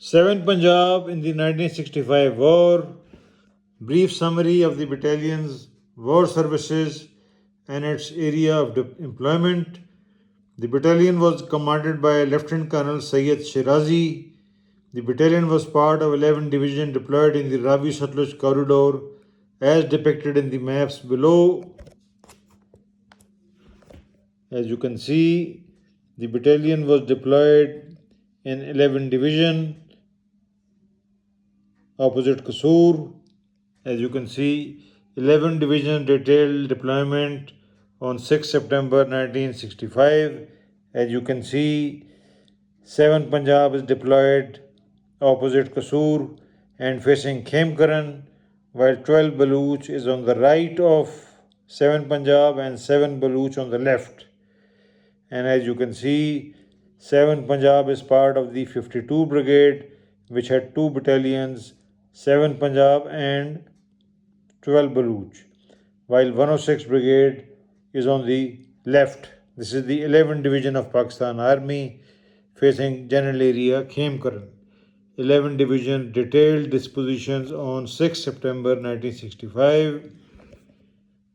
7 Punjab in the 1965 war, brief summary of the battalion's war services and its area of employment. The battalion was commanded by Lieutenant Colonel Syed Shirazi. The battalion was part of 11 division deployed in the Ravi-Satluj corridor as depicted in the maps below. As you can see, the battalion was deployed in 11 division opposite Kasur. As you can see, 11 division detailed deployment on 6 September 1965. As you can see, 7 Punjab is deployed opposite Kasur and facing Khemkaran, while 12 Baluch is on the right of 7 Punjab and 7 Baluch on the left. And as you can see, 7 Punjab is part of the 52 Brigade, which had 2 battalions, 7 Punjab and 12 Baluch, while 106 Brigade is on the left. This is the 11th Division of Pakistan Army facing general area Khemkaran. 11 Division detailed dispositions on 6 September 1965.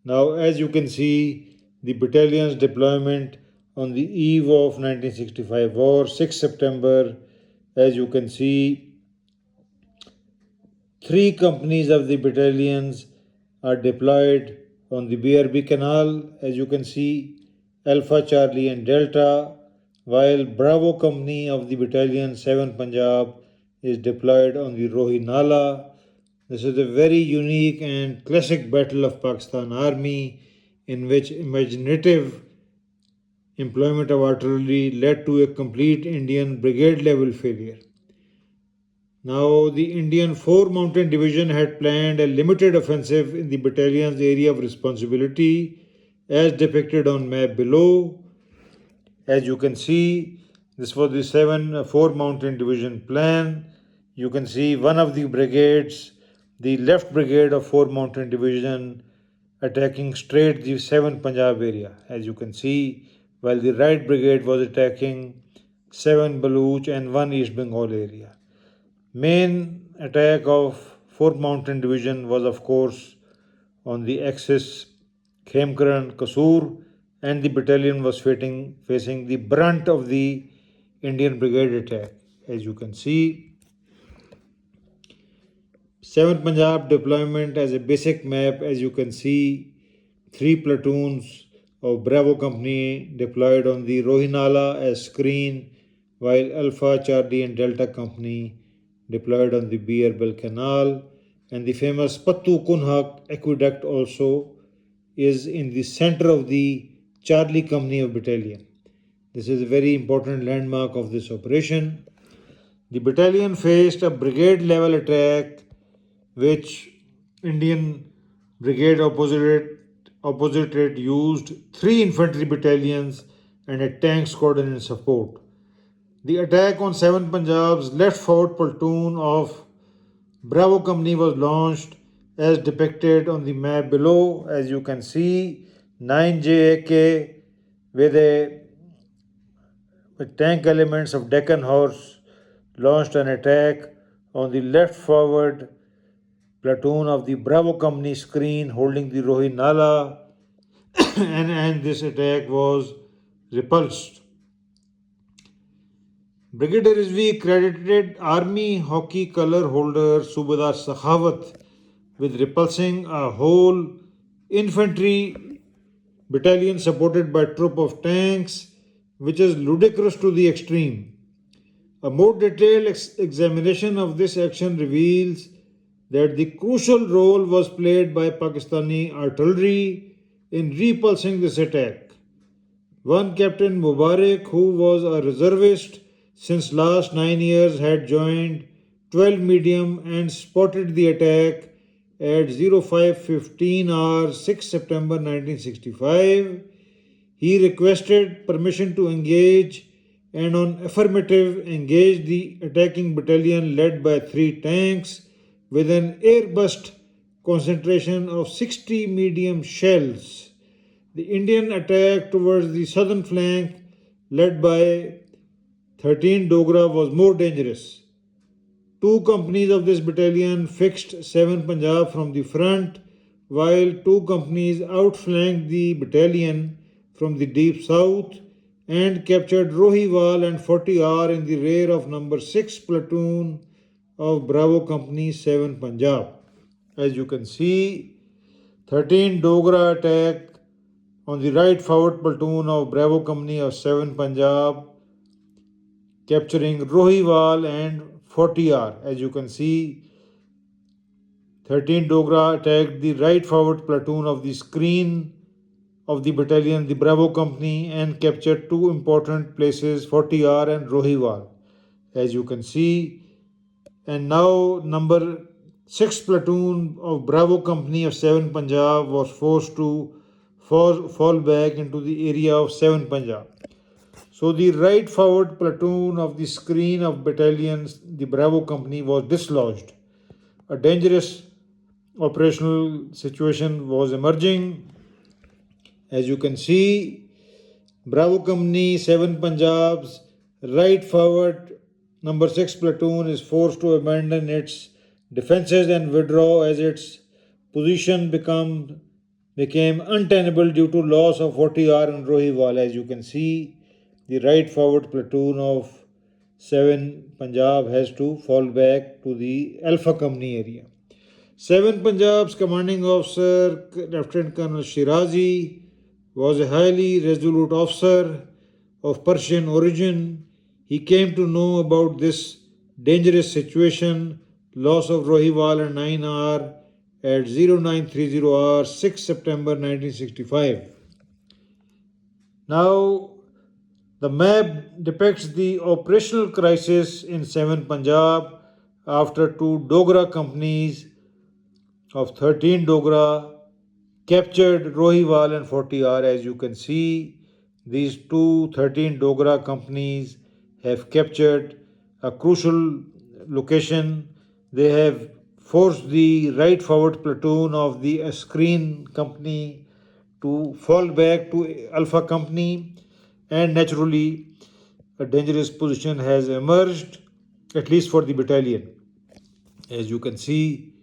Now, as you can see, the battalion's deployment on the eve of 1965 war, 6 September, as you can see, 3 companies of the battalions are deployed on the BRB Canal, as you can see, Alpha, Charlie and Delta, while Bravo Company of the battalion 7 Punjab is deployed on the Rohi Nala. This is a very unique and classic battle of Pakistan Army in which imaginative employment of artillery led to a complete Indian brigade level failure. Now, the Indian 4 Mountain Division had planned a limited offensive in the battalion's area of responsibility as depicted on map below. As you can see, this was the 4 Mountain Division plan. You can see one of the brigades, the left brigade of 4 Mountain Division, attacking straight the 7 Punjab area, as you can see, while the right brigade was attacking 7 Baluch and 1 East Bengal area. Main attack of 4th Mountain Division was, of course, on the axis Khemkaran, Kasur, and the battalion was facing the brunt of the Indian brigade attack. As you can see, 7th Punjab deployment as a basic map, as you can see, 3 platoons of Bravo Company deployed on the Rohinala as screen, while Alpha, Charlie and Delta Company deployed on the Birbal Canal, and the famous Pattu Kunhak aqueduct also is in the center of the Charlie Company of battalion. This is a very important landmark of this operation. The battalion faced a brigade level attack which Indian brigade opposite it used 3 infantry battalions and a tank squadron in support. The attack on 7 Punjab's left forward platoon of Bravo Company was launched as depicted on the map below. As you can see, 9JAK with tank elements of Deccan Horse launched an attack on the left forward platoon of the Bravo Company screen holding the Rohi Nala and this attack was repulsed. Brigadier Rizvi credited Army hockey color holder Subadar Sakhawat with repulsing a whole infantry battalion supported by a troop of tanks, which is ludicrous to the extreme. A more detailed examination of this action reveals that the crucial role was played by Pakistani artillery in repulsing this attack. One Captain Mubarak, who was a reservist since last 9 years, had joined 12 medium and spotted the attack at 05:15 hours 6 September 1965. He requested permission to engage and on affirmative engaged the attacking battalion led by 3 tanks with an airburst concentration of 60 medium shells. The Indian attack towards the southern flank led by 13 Dogra was more dangerous. Two companies of this battalion fixed 7 Punjab from the front, while two companies outflanked the battalion from the deep south and captured Rohiwal and 40R in the rear of number 6 platoon of Bravo Company 7 Punjab. As you can see, 13 Dogra attack on the right forward platoon of Bravo Company of 7 Punjab, capturing Rohiwal and 40R. As you can see, 13 Dogra attacked the right forward platoon of the screen of the battalion, the Bravo Company, and captured two important places, 40R and Rohiwal. As you can see, and now number 6 platoon of Bravo Company of 7 Punjab was forced to fall back into the area of 7 Punjab. So the right forward platoon of the screen of battalions, the Bravo Company, was dislodged. A dangerous operational situation was emerging. As you can see, Bravo Company 7 Punjab's right forward number 6 platoon is forced to abandon its defenses and withdraw as its position became untenable due to loss of 40R and Rohiwal. As you can see, the right forward platoon of 7 Punjab has to fall back to the Alpha Company area. 7 Punjab's commanding officer, Lieutenant Colonel Shirazi, was a highly resolute officer of Persian origin. He came to know about this dangerous situation, loss of Rohiwal and 9R at 0930 hour 6 September 1965. Now, the map depicts the operational crisis in 7 Punjab after two Dogra companies of 13 Dogra captured Rohiwal and 40R. As you can see, these two 13 Dogra companies have captured a crucial location. They have forced the right forward platoon of the screen company to fall back to Alpha Company, and naturally a dangerous position has emerged, at least for the battalion. As you can see,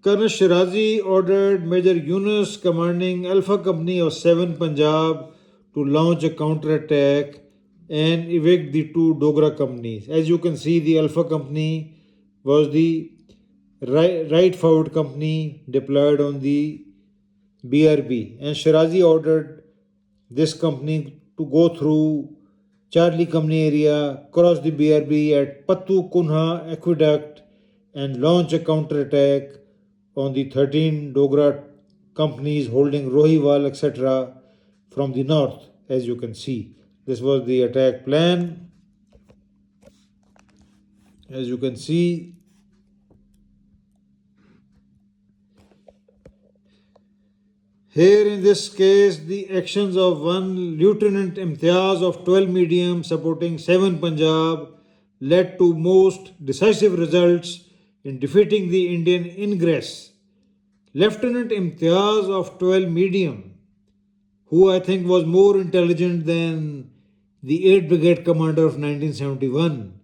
Colonel Shirazi ordered Major Yunus, commanding Alpha Company of 7 Punjab, to launch a counterattack and evict the two Dogra companies. As you can see, the Alpha Company was the right forward company deployed on the BRB, and Shirazi ordered this company to go through Charlie Company area, cross the BRB at Pattu Kunha Aqueduct, and launch a counterattack on the 13 Dogra companies holding Rohiwal, etc., from the north. As you can see, this was the attack plan. As you can see, here in this case, the actions of one Lieutenant Imtiaz of 12 Medium supporting 7 Punjab led to most decisive results in defeating the Indian ingress. Lieutenant Imtiaz of 12 Medium, who I think was more intelligent than the 8th Brigade Commander of 1971,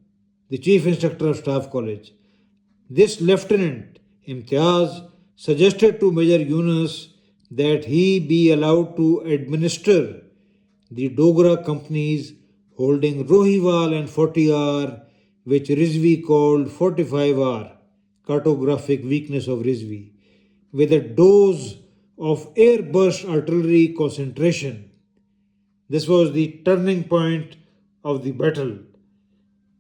the Chief Instructor of Staff College. This Lieutenant Imtiaz suggested to Major Yunus that he be allowed to administer the Dogra companies holding Rohiwal and 40R, which Rizvi called 45R, cartographic weakness of Rizvi, with a dose of air-burst artillery concentration. This was the turning point of the battle.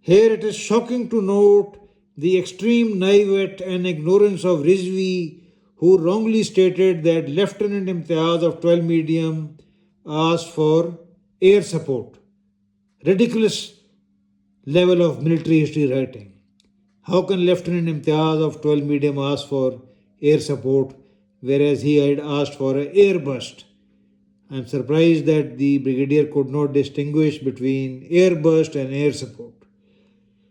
Here it is shocking to note the extreme naivete and ignorance of Rizvi, who wrongly stated that Lieutenant Imtiaz of 12 Medium asked for air support. Ridiculous level of military history writing. How can Lieutenant Imtiaz of 12 Medium ask for air support, whereas he had asked for an air burst? I am surprised that the brigadier could not distinguish between air burst and air support.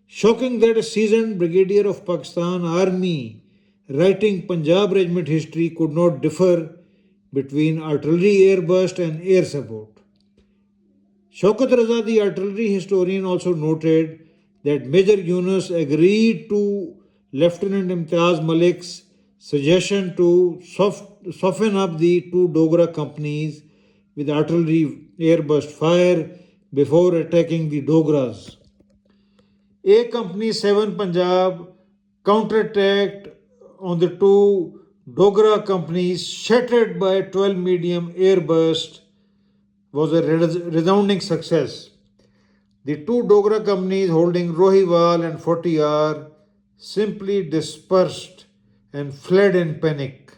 Shocking that a seasoned brigadier of Pakistan Army writing Punjab Regiment history could not differ between artillery air burst and air support. Shaukat Raza, the artillery historian, also noted that Major Yunus agreed to Lieutenant Imtiaz Malik's suggestion to soften up the two Dogra companies with artillery airburst fire before attacking the Dogras. A Company 7 Punjab counterattacked on the two Dogra companies, shattered by 12 medium airburst, was a resounding success. The two Dogra companies holding Rohiwal and Fortiar simply dispersed and fled in panic.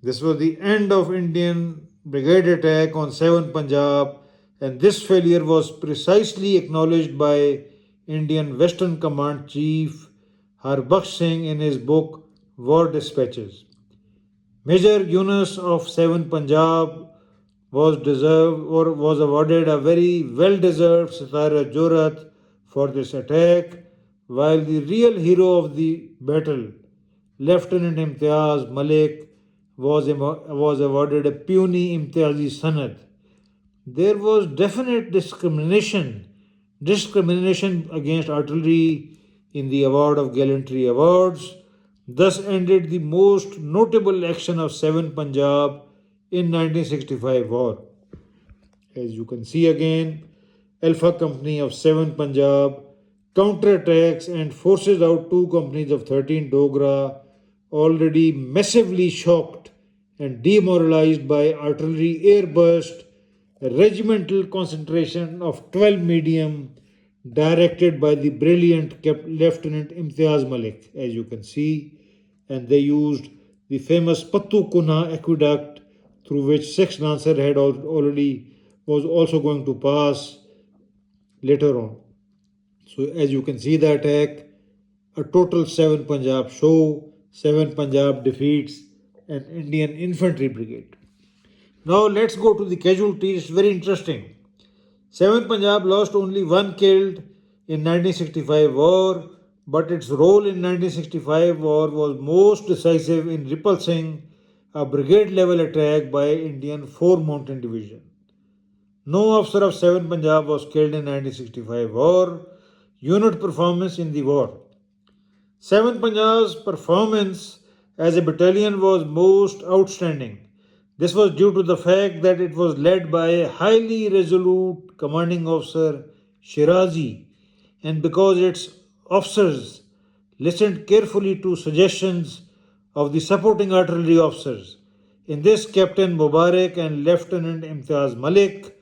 This was the end of Indian brigade attack on 7 Punjab, and this failure was precisely acknowledged by Indian Western Command Chief Harbaksh Singh in his book War Dispatches. Major Yunus of 7 Punjab was awarded a very well-deserved Satara Jorat for this attack, while the real hero of the battle, Lieutenant Imtiaz Malik, was awarded a puny Imtiazi Sanad. There was definite discrimination against artillery in the award of gallantry awards. Thus ended the most notable action of 7 Punjab in 1965 war. As you can see again, Alpha Company of 7 Punjab counterattacks and forces out two companies of 13 Dogra, already massively shocked and demoralized by artillery airburst, a regimental concentration of 12 medium directed by the brilliant Lieutenant Imtiaz Malik, as you can see, and they used the famous Pattu Kuna aqueduct through which 6th Lancer had already was also going to pass later on. So as you can see the attack, a total 7 Punjab show, 7 Punjab defeats an Indian infantry brigade. Now let's go to the casualties. It's very interesting. 7 Punjab lost only one killed in 1965 war, but its role in 1965 war was most decisive in repulsing a brigade level attack by Indian 4 Mountain Division. No officer of 7 Punjab was killed in 1965 war. Unit performance in the war. 7 Punjab's performance as a battalion was most outstanding. This was due to the fact that it was led by a highly resolute commanding officer, Shirazi, and because its officers listened carefully to suggestions of the supporting artillery officers. In this, Captain Mubarak and Lieutenant Imtiaz Malik,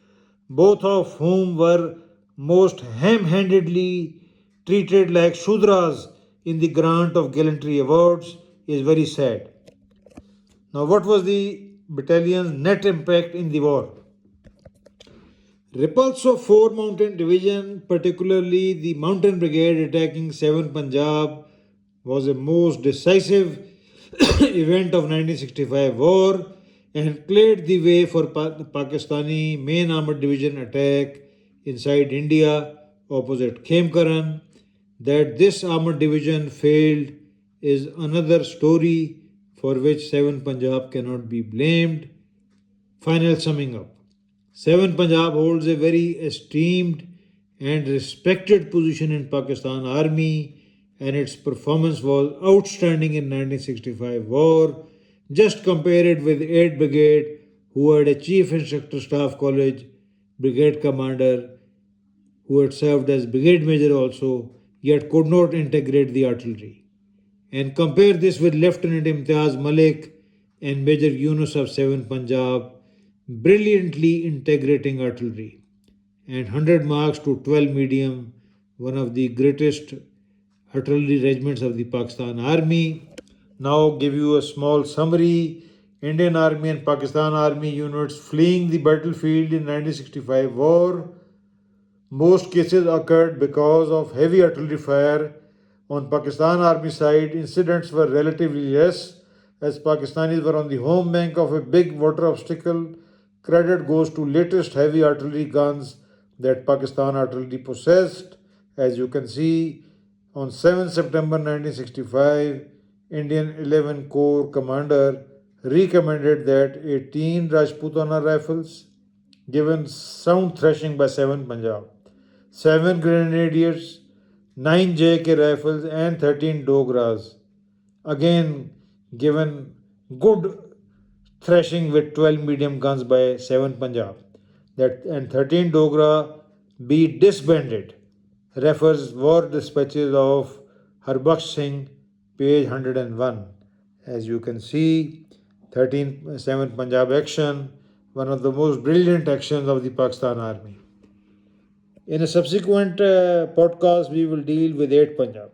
both of whom were most ham-handedly treated like Shudras in the grant of gallantry awards, is very sad. Now, what was the battalion's net impact in the war? Repulse of 4 Mountain Division, particularly the Mountain Brigade attacking 7 Punjab, was a most decisive event of 1965 war and cleared the way for the Pakistani main armored division attack inside India opposite Khemkaran. That this armored division failed is another story for which 7 Punjab cannot be blamed. Final summing up. 7 Punjab holds a very esteemed and respected position in Pakistan Army, and its performance was outstanding in 1965 war. Just compare it with 8th Brigade, who had a Chief Instructor Staff College brigade commander who had served as brigade major also, yet could not integrate the artillery. And compare this with Lieutenant Imtiaz Malik and Major Yunus of 7 Punjab, brilliantly integrating artillery. And 100 marks to 12 medium, one of the greatest artillery regiments of the Pakistan Army. Now give you a small summary. Indian Army and Pakistan Army units fleeing the battlefield in 1965 war. Most cases occurred because of heavy artillery fire. On Pakistan Army side, incidents were relatively less as Pakistanis were on the home bank of a big water obstacle. Credit goes to latest heavy artillery guns that Pakistan artillery possessed. As you can see, on 7 September 1965, Indian 11 Corps commander recommended that 18 Rajputana rifles given sound thrashing by 7 Punjab, 7 grenadiers, 9 JK rifles, and 13 Dogras. Again, given good thrashing with 12 medium guns by 7 Punjab. That and 13 Dogra be disbanded. Refers War Dispatches of Harbaksh Singh, page 101. As you can see, 13 7 Punjab action, one of the most brilliant actions of the Pakistan Army. In a subsequent podcast, we will deal with 8 Punjab.